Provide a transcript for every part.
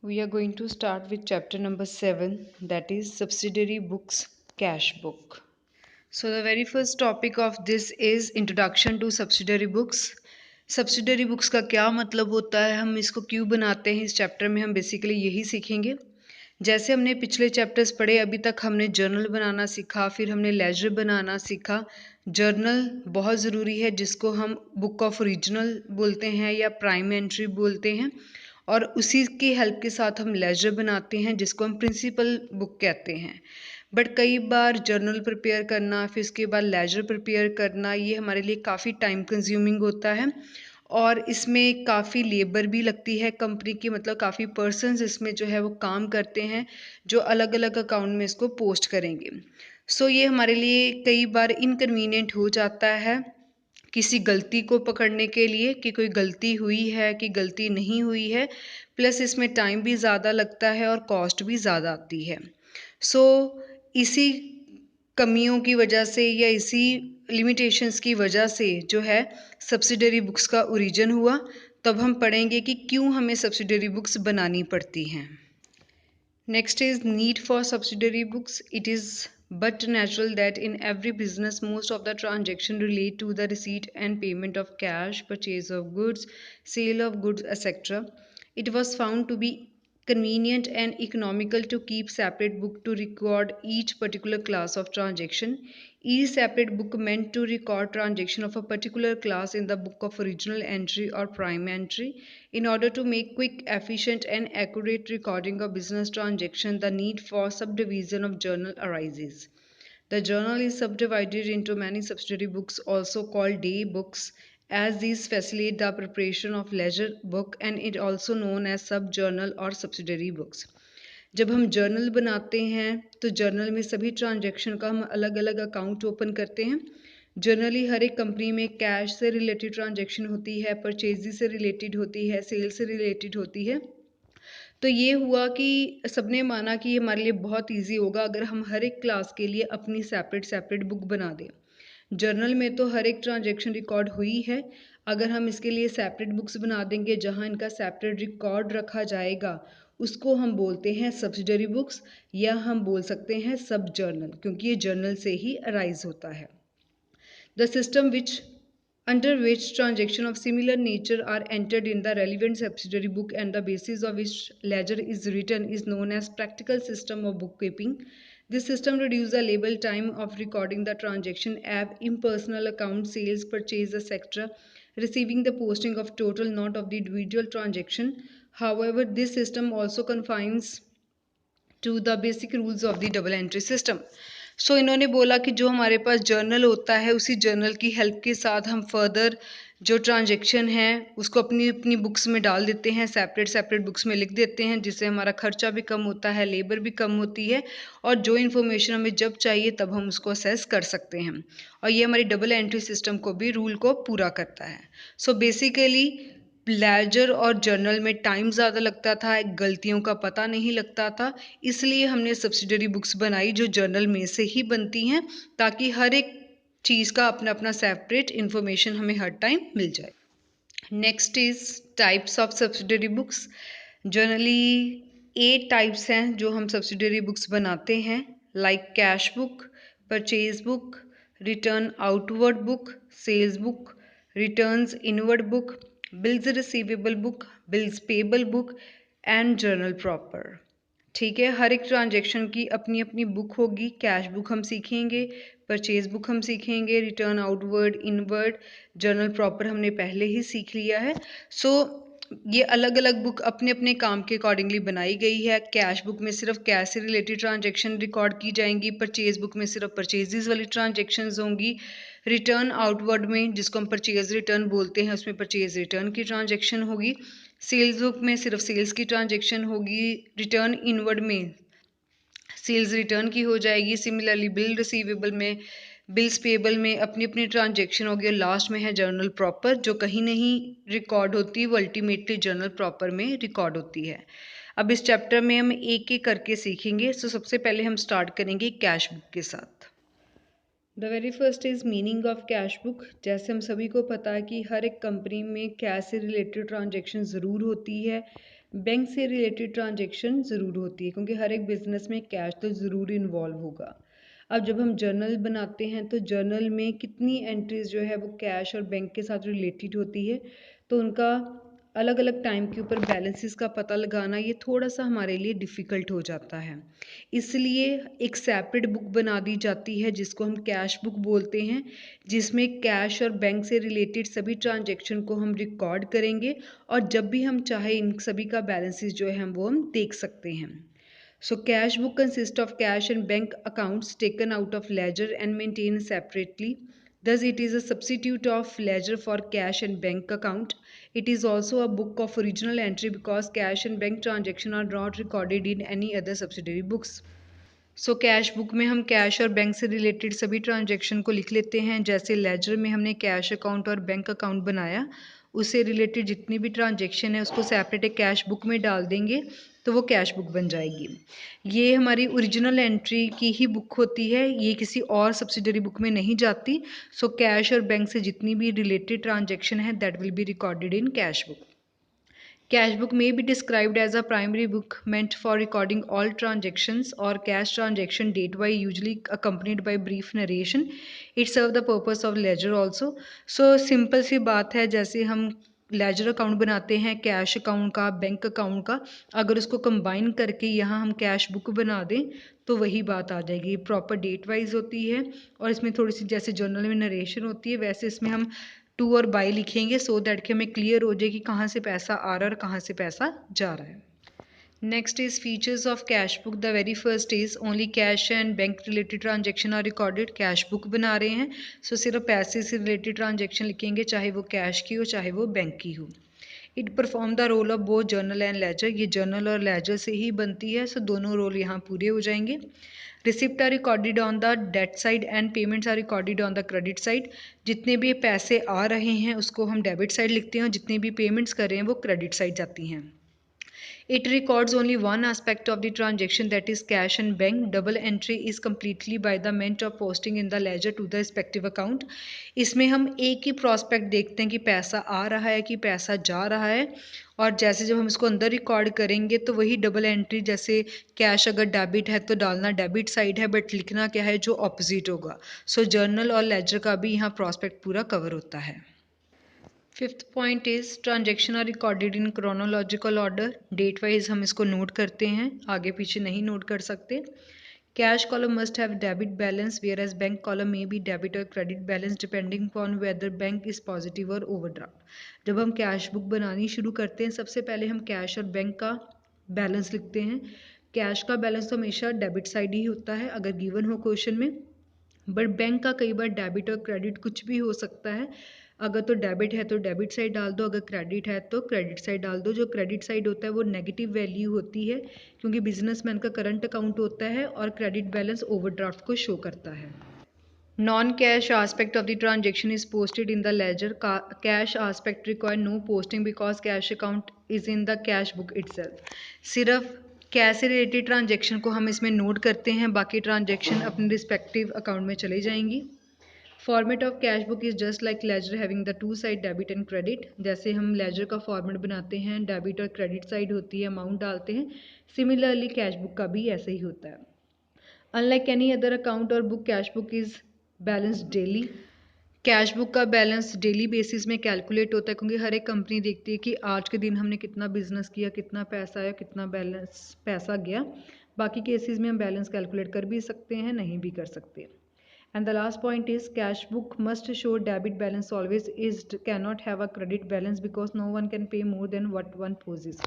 We are going to start with chapter number 7, that is subsidiary books, cash book. So the very first topic of this is introduction to subsidiary books. Subsidiary books का क्या मतलब होता है, हम इसको क्यों बनाते हैं, इस चैप्टर में हम बेसिकली यही सीखेंगे। जैसे हमने पिछले चैप्टर्स पढ़े, अभी तक हमने जर्नल बनाना सीखा, फिर हमने लेजर बनाना सीखा। जर्नल बहुत ज़रूरी है, जिसको हम बुक ऑफ ओरिजिनल बोलते हैं या प्राइम एंट्री बोलते हैं, और उसी की हेल्प के साथ हम लेजर बनाते हैं, जिसको हम प्रिंसिपल बुक कहते हैं। बट कई बार जर्नल प्रिपेयर करना, फिर उसके बाद लेजर प्रिपेयर करना, ये हमारे लिए काफ़ी टाइम कंज्यूमिंग होता है और इसमें काफ़ी लेबर भी लगती है कंपनी की, मतलब काफ़ी पर्सन्स इसमें जो है वो काम करते हैं, जो अलग अलग अकाउंट में इसको पोस्ट करेंगे। सो ये हमारे लिए कई बार इनकन्वीनियंट हो जाता है किसी गलती को पकड़ने के लिए, कि कोई गलती हुई है कि गलती नहीं हुई है, प्लस इसमें टाइम भी ज़्यादा लगता है और कॉस्ट भी ज़्यादा आती है। सो इसी कमियों की वजह से या इसी लिमिटेशंस की वजह से जो है सब्सिडरी बुक्स का ओरिजिन हुआ। तब हम पढ़ेंगे कि क्यों हमें सब्सिडरी बुक्स बनानी पड़ती हैं। Next is need for subsidiary books. It is but natural that in every business most of the transaction relate to the receipt and payment of cash, purchase of goods, sale of goods, etc. It was found to be convenient and economical to keep separate book to record each particular class of transaction. Each separate book meant to record transaction of a particular class in the book of original entry or prime entry. In order to make quick, efficient and accurate recording of business transaction, the need for subdivision of journal arises. The journal is subdivided into many subsidiary books, also called day books, as these facilitate the preparation of ledger book, and it also known as sub journal or subsidiary books. जब हम journal बनाते हैं तो journal में सभी transaction का हम अलग अलग अकाउंट ओपन करते हैं। जनरली हर एक कंपनी में कैश से रिलेटेड ट्रांजैक्शन होती है, परचेजी से रिलेटेड होती है, सेल से रिलेटेड होती है। तो ये हुआ कि सबने माना कि ये हमारे लिए बहुत इजी होगा अगर हम हर एक क्लास के लिए अपनी सेपरेट सेपरेट बुक बना दें। जर्नल में तो हर एक ट्रांजैक्शन रिकॉर्ड हुई है, अगर हम इसके लिए सेपरेट बुक्स बना देंगे जहां इनका सेपरेट रिकॉर्ड रखा जाएगा, उसको हम बोलते हैं सब्सिडरी बुक्स, या हम बोल सकते हैं सब जर्नल, क्योंकि ये जर्नल से ही अराइज होता है। The system under which transactions of similar nature are entered in the relevant subsidiary book and the basis of which ledger is written is known as practical system of bookkeeping. This system reduces the labor time of recording the transaction, impersonal account, sales, purchase, etc., receiving the posting of total, not of the individual transaction. However, this system also confines to the basic rules of the double entry system. So इन्होंने बोला कि जो हमारे पास journal होता है, उसी journal की help के साथ हम फर्दर जो ट्रांजैक्शन है उसको अपनी अपनी बुक्स में डाल देते हैं, सेपरेट सेपरेट बुक्स में लिख देते हैं, जिससे हमारा खर्चा भी कम होता है, लेबर भी कम होती है, और जो इन्फॉर्मेशन हमें जब चाहिए तब हम उसको असेस कर सकते हैं। और ये हमारी डबल एंट्री सिस्टम को भी रूल को पूरा करता है। सो बेसिकली लेजर और जर्नल में टाइम ज़्यादा लगता था, गलतियों का पता नहीं लगता था, इसलिए हमने सब्सिडरी बुक्स बनाई जो जर्नल में से ही बनती हैं, ताकि हर एक चीज़ का अपना अपना सेपरेट इन्फॉर्मेशन हमें हर टाइम मिल जाए। Next is types of subsidiary books. Generally 8 types हैं जो हम सब्सिडरी बुक्स बनाते हैं, like cash book, purchase book, return outward book, sales book, returns inward book, bills receivable book, bills payable book and journal proper. ठीक है, हर एक transaction की अपनी अपनी बुक होगी। कैश बुक हम सीखेंगे, परचेज बुक हम सीखेंगे, return outward, inward, journal proper हमने पहले ही सीख लिया है। सो ये अलग अलग बुक अपने अपने काम के अकॉर्डिंगली बनाई गई है। कैश बुक में सिर्फ कैश से रिलेटेड ट्रांजैक्शन रिकॉर्ड की जाएंगी, परचेज बुक में सिर्फ परचेजेस वाली ट्रांजैक्शंस होंगी, रिटर्न आउटवर्ड में जिसको हम परचेज रिटर्न बोलते हैं उसमें परचेज रिटर्न की ट्रांजैक्शन होगी, सेल्स बुक में सिर्फ सेल्स की ट्रांजैक्शन होगी, रिटर्न इनवर्ड में सेल्स रिटर्न की हो जाएगी। सिमिलरली बिल रिसीवेबल में, बिल्स पेबल में अपनी अपनी ट्रांजैक्शन होगी, और लास्ट में है जर्नल प्रॉपर, जो कहीं नहीं रिकॉर्ड होती, वो अल्टीमेटली जर्नल प्रॉपर में रिकॉर्ड होती है। अब इस चैप्टर में हम एक एक करके सीखेंगे। सो सबसे पहले हम स्टार्ट करेंगे कैश बुक के साथ। The very first is meaning of cash book. जैसे हम सभी को पता है कि हर एक कंपनी में कैश से रिलेटेड ट्रांजेक्शन ज़रूर होती है, बैंक से रिलेटेड ट्रांजेक्शन ज़रूर होती है, क्योंकि हर एक बिजनेस में कैश तो ज़रूर इन्वॉल्व होगा। अब जब हम जर्नल बनाते हैं तो जर्नल में कितनी एंट्रीज जो है वो कैश और बैंक के साथ रिलेटेड होती है, तो उनका अलग अलग टाइम के ऊपर बैलेंसेस का पता लगाना ये थोड़ा सा हमारे लिए डिफ़िकल्ट हो जाता है। इसलिए एक सेपरेट बुक बना दी जाती है जिसको हम कैश बुक बोलते हैं, जिसमें कैश और बैंक से रिलेटेड सभी ट्रांजेक्शन को हम रिकॉर्ड करेंगे और जब भी हम चाहे इन सभी का बैलेंसेस जो है हम देख सकते हैं। So cash book consists of cash and bank accounts taken out of ledger and maintained separately. Thus, it is a substitute of ledger for cash and bank account. It is also a book of original entry because cash and bank transaction are not recorded in any other subsidiary books. So cash book में हम cash और bank से related सभी transaction को लिख लेते हैं। जैसे लेजर में हमने कैश अकाउंट और बैंक अकाउंट बनाया, उससे रिलेटेड जितनी भी ट्रांजैक्शन है उसको सेपरेट एक कैश बुक में डाल देंगे तो वो कैश बुक बन जाएगी। ये हमारी ओरिजिनल एंट्री की ही बुक होती है, ये किसी और सब्सिडरी बुक में नहीं जाती। सो कैश और बैंक से जितनी भी रिलेटेड ट्रांजैक्शन है that will be recorded in cash book. Cash book may be described as a primary book meant for recording all transactions or cash transaction date by usually accompanied by brief narration. It serves the purpose of ledger also. So simple सी बात है, जैसे हम ledger account बनाते हैं cash account का, bank account का, अगर उसको कंबाइन करके यहाँ हम कैश बुक बना दें तो वही बात आ जाएगी। प्रॉपर डेट वाइज होती है और इसमें थोड़ी सी जैसे जर्नल में नरेशन होती है वैसे इसमें हम टू और बाई लिखेंगे सो दैट कि हमें क्लियर हो जाए कि कहाँ से पैसा आ रहा है और कहाँ से पैसा जा रहा है। Next is features of cash book. The very first is only cash and bank related transaction are recorded. Cash book बना रहे हैं सो सिर्फ पैसे से रिलेटेड ट्रांजेक्शन लिखेंगे, चाहे वो कैश की हो चाहे वो बैंक की हो। It perform the role of both journal and ledger. ये जर्नल और लेजर से ही बनती है, सो दोनों रोल यहाँ पूरे हो जाएंगे। Receipt are recorded on the डेट side and payments are recorded on the credit side. जितने भी पैसे आ रहे हैं उसको हम डेबिट साइड लिखते हैं और जितने भी पेमेंट्स कर रहे हैं वो क्रेडिट साइड जाती हैं। It records only one aspect of the transaction, that is cash and bank. Double entry is completely by the meant of posting in the ledger to the respective account. इसमें हम एक ही prospect देखते हैं कि पैसा आ रहा है कि पैसा जा रहा है, और जैसे जब हम इसको अंदर रिकॉर्ड करेंगे तो वही डबल एंट्री, जैसे कैश अगर डेबिट है तो डालना डेबिट साइड है बट लिखना क्या है जो ऑपोजिट होगा। सो जर्नल और लेजर का भी यहाँ प्रोस्पेक्ट पूरा कवर होता है। Fifth point is transaction are recorded in chronological order. Date wise हम इसको नोट करते हैं, आगे पीछे नहीं नोट कर सकते। Cash column must have debit balance whereas bank column में बी डेबिट और credit balance depending upon whether bank is positive और ओवरड्राफ्ट। जब हम कैश बुक बनानी शुरू करते हैं सबसे पहले हम कैश और बैंक का बैलेंस लिखते हैं। कैश का बैलेंस तो हमेशा डेबिट साइड ही होता है अगर गिवन हो क्वेश्चन में, बट बैंक का कई बार डेबिट और क्रेडिट कुछ भी हो सकता है। अगर तो डेबिट है तो डेबिट साइड डाल दो, अगर क्रेडिट है तो क्रेडिट साइड डाल दो। जो क्रेडिट साइड होता है वो नेगेटिव वैल्यू होती है क्योंकि बिजनेसमैन का करंट अकाउंट होता है और क्रेडिट बैलेंस ओवरड्राफ्ट को शो करता है। Non cash aspect of the transaction is posted in the ledger. Cash aspect require no posting because cash account is in the cash book itself. सिर्फ cash से related transaction को हम इसमें note करते हैं, बाकी ट्रांजेक्शन अपने रिस्पेक्टिव अकाउंट में चली जाएंगी। Format of cash book is just like ledger having the two side debit and credit. जैसे हम लेजर का फॉर्मेट बनाते हैं, डेबिट और क्रेडिट साइड होती है, अमाउंट डालते हैं, सिमिलरली कैश बुक का भी ऐसे ही होता है। अनलाइक एनी अदर अकाउंट और book, cash book is balance daily. Cash book का बैलेंस डेली बेसिस में कैलकुलेट होता है क्योंकि हर एक कंपनी देखती है कि आज के दिन हमने कितना बिजनेस किया, कितना पैसा आया, कितना बैलेंस पैसा गया। बाकी केसेस में हम बैलेंस कैलकुलेट कर भी सकते हैं, नहीं भी कर सकते। And the last point is cash book must show debit balance always, is cannot have a credit balance because no one can pay more than what one possesses.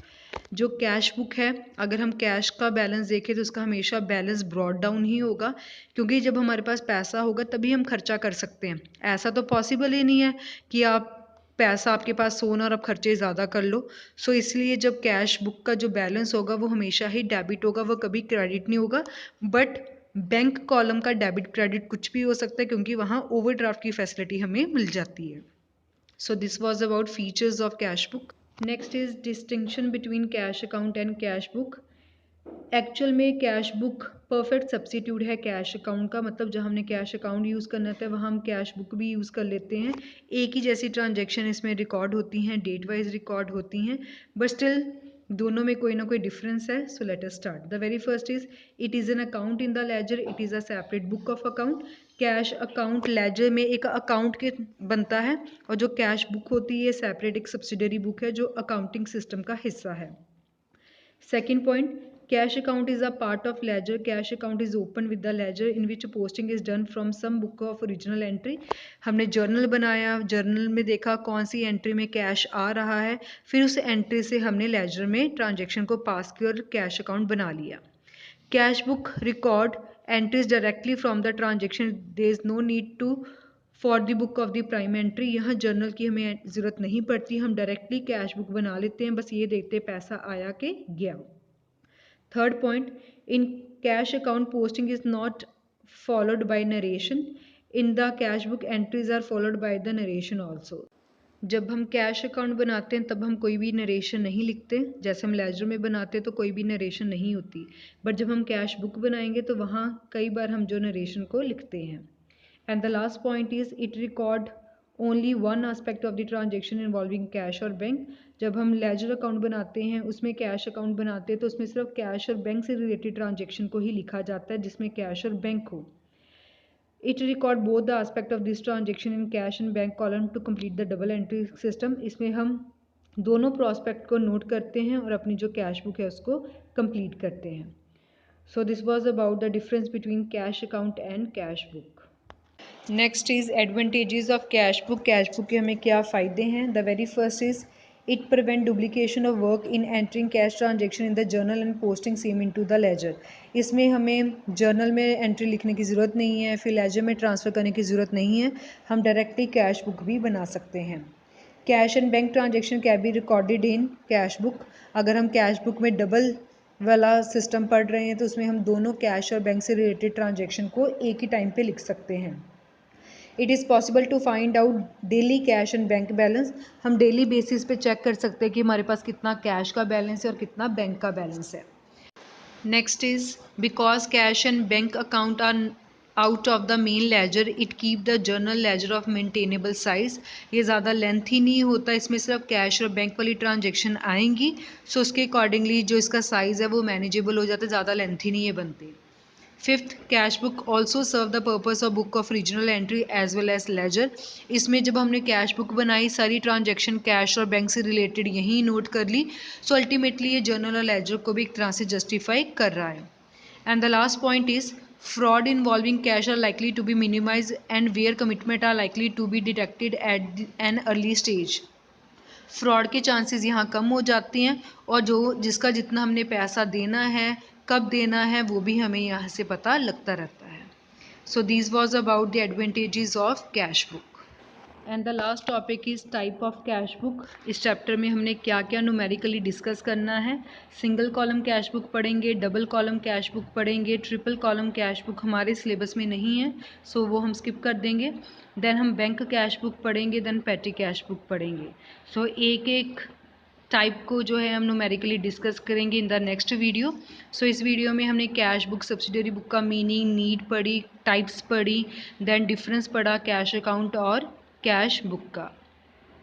जो कैश बुक है अगर हम कैश का balance देखें तो उसका हमेशा balance brought down ही होगा क्योंकि जब हमारे पास पैसा होगा तभी हम खर्चा कर सकते हैं। ऐसा तो पॉसिबल ही नहीं है कि आप पैसा आपके पास सोना और आप खर्चे ज़्यादा कर लो। सो इसलिए जब कैश बुक का जो बैलेंस होगा वो हमेशा ही डेबिट होगा, वो कभी क्रेडिट नहीं होगा। बट बैंक कॉलम का डेबिट क्रेडिट कुछ भी हो सकता है क्योंकि वहाँ ओवरड्राफ्ट की फैसिलिटी हमें मिल जाती है। So this was about features of cash book. Next is distinction between cash account and cash book. Actual में कैश बुक परफेक्ट सब्स्टिट्यूट है कैश अकाउंट का, मतलब जब हमने कैश अकाउंट यूज़ करना था वहाँ हम कैश बुक भी यूज़ कर लेते हैं। एक ही जैसी ट्रांजैक्शन इसमें रिकॉर्ड होती हैं, डेट वाइज रिकॉर्ड होती हैं, बट स्टिल दोनों में कोई ना कोई डिफरेंस है। So let us start. The very first is it is an account in the ledger, it is a separate book of account. Cash account ledger में एक अकाउंट के बनता है, और जो कैश बुक होती है सेपरेट एक सब्सिडरी बुक है जो अकाउंटिंग सिस्टम का हिस्सा है। Second point, cash account is a part of ledger. Cash account is open with the ledger in which posting is done from some book of original entry. हमने journal बनाया, journal में देखा कौन सी entry में cash आ रहा है, फिर उस एंट्री से हमने लेजर में ट्रांजैक्शन को पास किया और कैश अकाउंट बना लिया। Cash book record entries directly from the transaction, there is no need to for the book of the prime entry. यहाँ जर्नल की हमें ज़रूरत नहीं पड़ती, हम डायरेक्टली कैश बुक बना लेते हैं, बस ये देखते पैसा आया कि गया। Third point, in cash account posting is not followed by narration, in the cash book entries are followed by the narration also. जब हम कैश अकाउंट बनाते हैं तब हम कोई भी नरेशन नहीं लिखते, जैसे हम लेजर में बनाते हैं तो कोई भी नरेशन नहीं होती, बट जब हम कैश बुक बनाएंगे तो वहाँ कई बार हम जो नरेशन को लिखते हैं। And the last point is it record only one aspect of the transaction involving cash और बैंक। जब हम लेजर अकाउंट बनाते हैं, उसमें कैश अकाउंट बनाते हैं तो उसमें सिर्फ कैश और बैंक से रिलेटेड ट्रांजेक्शन को ही लिखा जाता है जिसमें कैश और बैंक हो। It record both the aspect of this transaction in cash and bank column to complete the double entry system. इसमें हम दोनों प्रोस्पेक्ट को नोट करते हैं और अपनी जो कैश बुक है उसको कंप्लीट करते हैं। So this was about the difference between cash account and cash book. Next is advantages of cash book. Cash book के हमें क्या फ़ायदे हैं? The very first is it prevent duplication of work in entering cash transaction in the journal and posting same into the ledger. इसमें हमें journal में entry लिखने की ज़रूरत नहीं है, फिर लेजर में ट्रांसफ़र करने की ज़रूरत नहीं है, हम डायरेक्टली कैश बुक भी बना सकते हैं। Cash and bank transaction can be recorded in cash book. अगर हम कैश बुक में डबल वाला सिस्टम पढ़ रहे हैं तो उसमें हम दोनों कैश और बैंक से रिलेटेड ट्रांजेक्शन को एक ही टाइम पे लिख सकते हैं। It is possible to find out daily cash and bank balance. हम डेली बेसिस पे चेक कर सकते हैं कि हमारे पास कितना कैश का बैलेंस है और कितना बैंक का बैलेंस है। Next is because cash and bank account are out of the main ledger, it keep the journal ledger of maintainable size. ये ज़्यादा लेंथ ही नहीं होता, इसमें सिर्फ कैश और बैंक वाली ट्रांजेक्शन आएंगी, सो उसके अकॉर्डिंगली जो इसका साइज़ है वो मैनेजेबल हो जाता है, ज़्यादा लेंथ ही नहीं है बनती। Fifth, cash book also serve the purpose of book of original entry as well as ledger. इसमें जब हमने कैश बुक बनाई, सारी ट्रांजैक्शन कैश और बैंक से रिलेटेड यहीं नोट कर ली, सो अल्टीमेटली ये जर्नल और लेजर को भी एक तरह से जस्टिफाई कर रहा है। And the last point is fraud involving cash are likely to be minimized and where commitment are likely to be detected at an early stage. Fraud के चांसेस यहाँ कम हो जाते हैं और जिसका जितना हमने पैसा देना है, कब देना है, वो भी हमें यहाँ से पता लगता रहता है। So this was about the advantages of cash book. And the last topic is type of cash book. इस चैप्टर में हमने क्या क्या न्यूमेरिकली डिस्कस करना है। सिंगल कॉलम कैश बुक पढ़ेंगे, डबल कॉलम कैश बुक पढ़ेंगे, ट्रिपल कॉलम कैश बुक हमारे सिलेबस में नहीं है, सो वो हम स्किप कर देंगे। देन हम बैंक कैश बुक पढ़ेंगे, देन पेटी कैश बुक पढ़ेंगे। सो एक एक टाइप को जो है हम न्यूमेरिकली डिस्कस करेंगे इन द नेक्स्ट वीडियो। सो इस वीडियो में हमने कैश बुक सब्सिडरी बुक का मीनिंग, नीड पढ़ी, टाइप्स पढ़ी, देन डिफरेंस पढ़ा कैश अकाउंट और कैश बुक का।